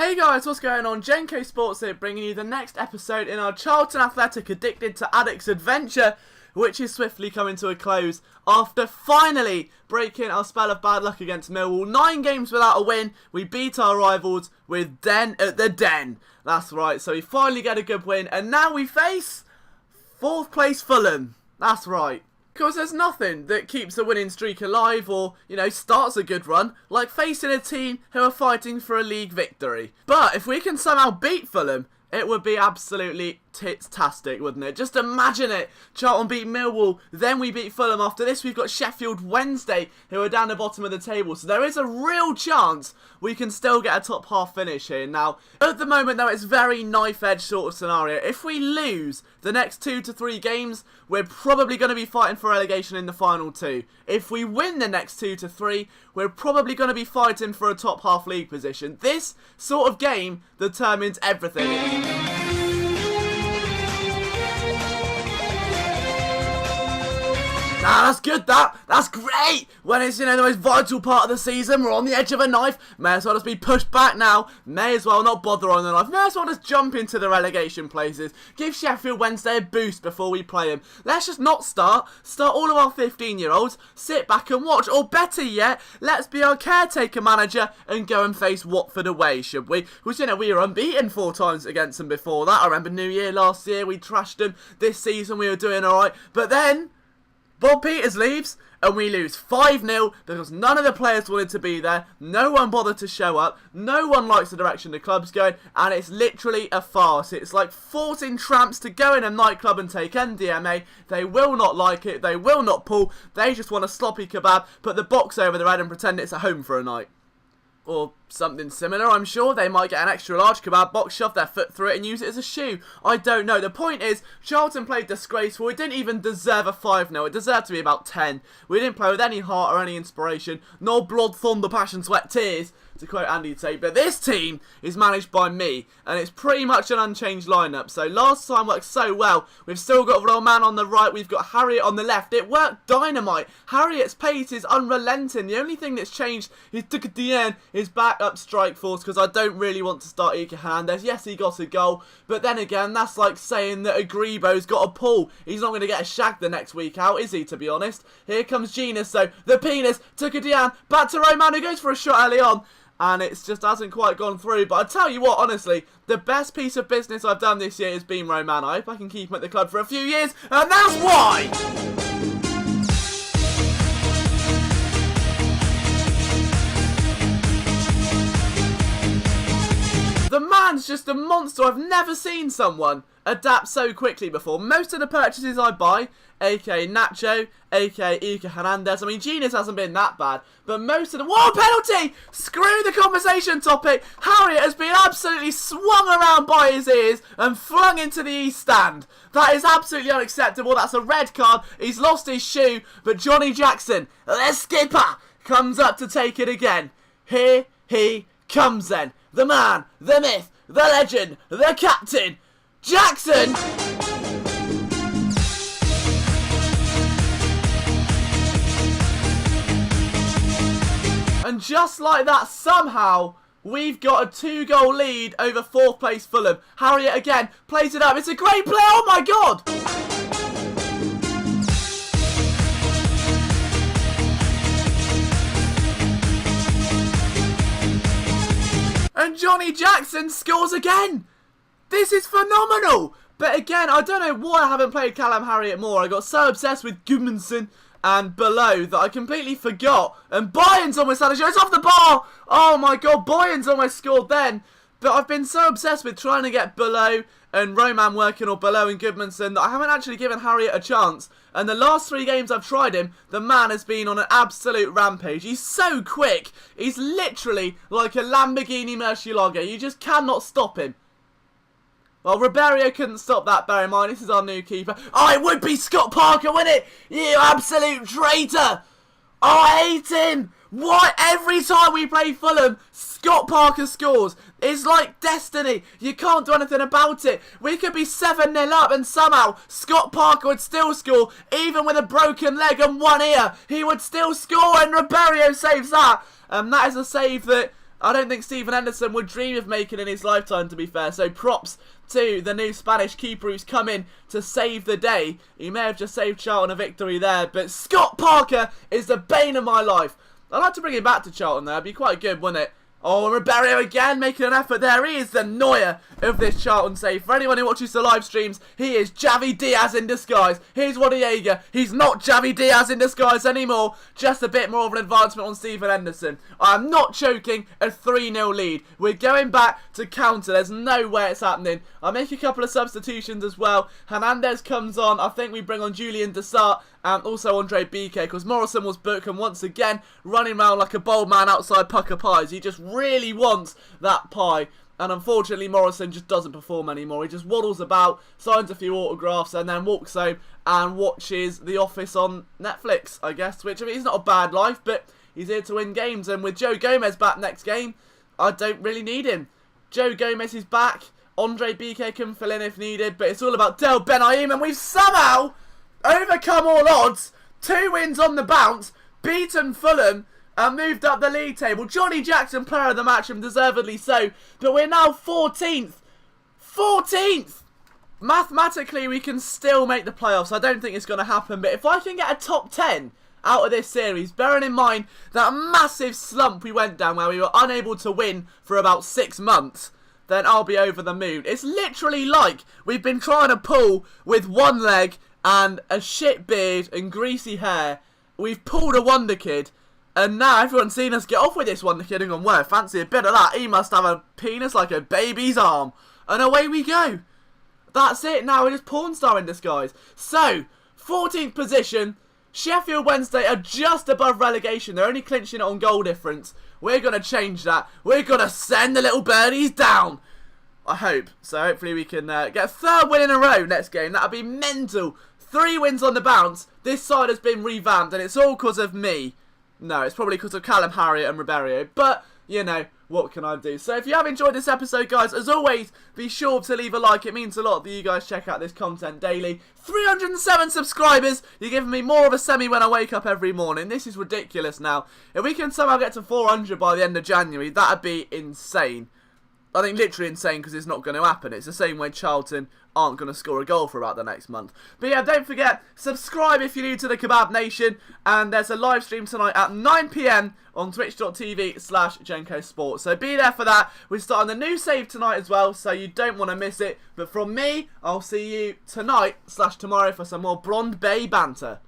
Hey guys, what's going on? Jenko Sports here, bringing you the next episode in our Charlton Athletic Addicted to Addicks adventure, which is swiftly coming to a close after finally breaking our spell of bad luck against Milwall. 9 games without a win. We beat our rivals with Den at the Den. That's right, so we finally get a good win, and now we face 4th place Fulham. That's right. Because there's nothing that keeps a winning streak alive or, starts a good run like facing a team who are fighting for a league victory. But if we can somehow beat Fulham, it would be absolutely tit-tastic, wouldn't it? Just imagine it. Charlton beat Milwall, then we beat Fulham. After this, we've got Sheffield Wednesday, who are down the bottom of the table. So there is a real chance we can still get a top half finish here. Now, at the moment, though, it's very knife-edge sort of scenario. If we lose the next 2 to 3 games, we're probably going to be fighting for relegation in the final 2. If we win the next 2 to 3, we're probably going to be fighting for a top half league position. This sort of game determines everything. That's good, that's great. When it's, the most vital part of the season, we're on the edge of a knife. May as well just be pushed back now. May as well not bother on the knife. May as well just jump into the relegation places. Give Sheffield Wednesday a boost before we play them. Let's just not start all of our 15-year-olds, sit back and watch. Or better yet, let's be our caretaker manager and go and face Watford away, should we? Because, we were unbeaten 4 times against them before that. I remember New Year last year, we trashed them. This season we were doing alright. But then Bob Peters leaves and we lose 5-0 because none of the players wanted to be there. No one bothered to show up. No one likes the direction the club's going, and it's literally a farce. It's like forcing tramps to go in a nightclub and take MDMA. They will not like it. They will not pull. They just want a sloppy kebab, put the box over their head and pretend it's at home for a night. Or something similar, I'm sure. They might get an extra large kebab box, shove their foot through it and use it as a shoe. I don't know. The point is, Charlton played disgraceful. We didn't even deserve a 5-0. It deserved to be about 10. We didn't play with any heart or any inspiration. No blood, thunder, passion, sweat, tears, to quote Andy Tate. But this team is managed by me, and it's pretty much an unchanged lineup. So last time worked so well. We've still got Roman on the right. We've got Harriet on the left. It worked dynamite. Harriet's pace is unrelenting. The only thing that's changed is Tukadian is back up strike force, because I don't really want to start Ike Hernandez. Yes, he got a goal, but then again, that's like saying that Agribo's got a pull. He's not going to get a shag the next week out, is he, to be honest? Here comes Genus, though. The penis, Tukadian, back to Roman, who goes for a shot early on. And it just hasn't quite gone through. But I tell you what, honestly, the best piece of business I've done this year has been Roman. I hope I can keep him at the club for a few years, and that's why! The man's just a monster. I've never seen someone adapt so quickly before. Most of the purchases I buy, aka Nacho, aka Ike Hernandez. I mean, Genius hasn't been that bad, but most of the... Whoa, penalty! Screw the conversation topic. Harriet has been absolutely swung around by his ears and flung into the east stand. That is absolutely unacceptable. That's a red card. He's lost his shoe, but Johnny Jackson, the skipper, comes up to take it again. Here he comes then. The man, the myth, the legend, the captain, Jackson! And just like that, somehow, we've got a 2-goal lead over 4th place Fulham. Harriet again plays it up. It's a great play. Oh my God! And Johnny Jackson scores again. This is phenomenal. But again, I don't know why I haven't played Callum Harriet more. I got so obsessed with Gudmundsson and Below that I completely forgot. And Bayern's almost had a shot. It's off the bar. Oh my God, Bayern's almost scored then. But I've been so obsessed with trying to get Below and Roman working, or Below and Gudmundsson, that I haven't actually given Harriet a chance. And the last 3 games I've tried him, the man has been on an absolute rampage. He's so quick. He's literally like a Lamborghini Murcielago. You just cannot stop him. Well, Ribeiro couldn't stop that, bear in mind. This is our new keeper. Oh, it would be Scott Parker, wouldn't it? You absolute traitor. Oh, I hate him. Why every time we play Fulham, Scott Parker scores? It's like destiny. You can't do anything about it. We could be 7-0 up and somehow Scott Parker would still score. Even with a broken leg and one ear, he would still score, and Ribeiro saves that. And that is a save that I don't think Stephen Henderson would dream of making in his lifetime, to be fair. So props to the new Spanish keeper who's come in to save the day. He may have just saved Charlton a victory there, but Scott Parker is the bane of my life. I'd like to bring him back to Charlton there. It'd be quite good, wouldn't it? Oh, Ribeiro again making an effort there. He is the Neuer of this Charlton save. For anyone who watches the live streams, he is Javi Diaz in disguise. Here's Waddy Yeager. He's not Javi Diaz in disguise anymore. Just a bit more of an advancement on Stephen Henderson. I'm not choking a 3-0 lead. We're going back to counter. There's no way it's happening. I make a couple of substitutions as well. Hernandez comes on. I think we bring on Julian Dessart and also Andre BK, because Morrison was booked, and once again running around like a bold man outside Pucker Pies. He just really wants that pie, and unfortunately Morrison just doesn't perform anymore. He just waddles about, signs a few autographs, and then walks home and watches The Office on Netflix, I guess, which, I mean, it's not a bad life, but he's here to win games, and with Joe Gomez back next game, I don't really need him. Joe Gomez is back, Andre BK can fill in if needed, but it's all about Del Benaim, and we've somehow overcome all odds, 2 wins on the bounce, beaten Fulham, and moved up the league table. Johnny Jackson, player of the match, and deservedly so, but we're now 14th. 14th! Mathematically, we can still make the playoffs. I don't think it's going to happen, but if I can get a top 10 out of this series, bearing in mind that massive slump we went down where we were unable to win for about 6 months, then I'll be over the moon. It's literally like we've been trying to pull with one leg and a shit beard and greasy hair. We've pulled a Wonder Kid, and now everyone's seen us get off with this Wonder Kid and gone, well, fancy a bit of that. He must have a penis like a baby's arm. And away we go. That's it. Now we're just porn star in disguise. So, 14th position. Sheffield Wednesday are just above relegation. They're only clinching it on goal difference. We're going to change that. We're going to send the little birdies down. I hope. So hopefully we can get a 3rd win in a row next game. That would be mental. 3 wins on the bounce. This side has been revamped, and it's all because of me. No, it's probably because of Callum Harriott and Ribeiro. But, you know, what can I do? So if you have enjoyed this episode, guys, as always, be sure to leave a like. It means a lot that you guys check out this content daily. 307 subscribers. You're giving me more of a semi when I wake up every morning. This is ridiculous now. If we can somehow get to 400 by the end of January, that would be insane. I think literally insane, because it's not going to happen. It's the same way Charlton aren't going to score a goal for about the next month. But yeah, don't forget, subscribe if you're new to the Kebab Nation. And there's a live stream tonight at 9 PM on twitch.tv/Jenko Sports. So be there for that. We're starting the new save tonight as well, so you don't want to miss it. But from me, I'll see you tonight/tomorrow for some more Blonde Bay banter.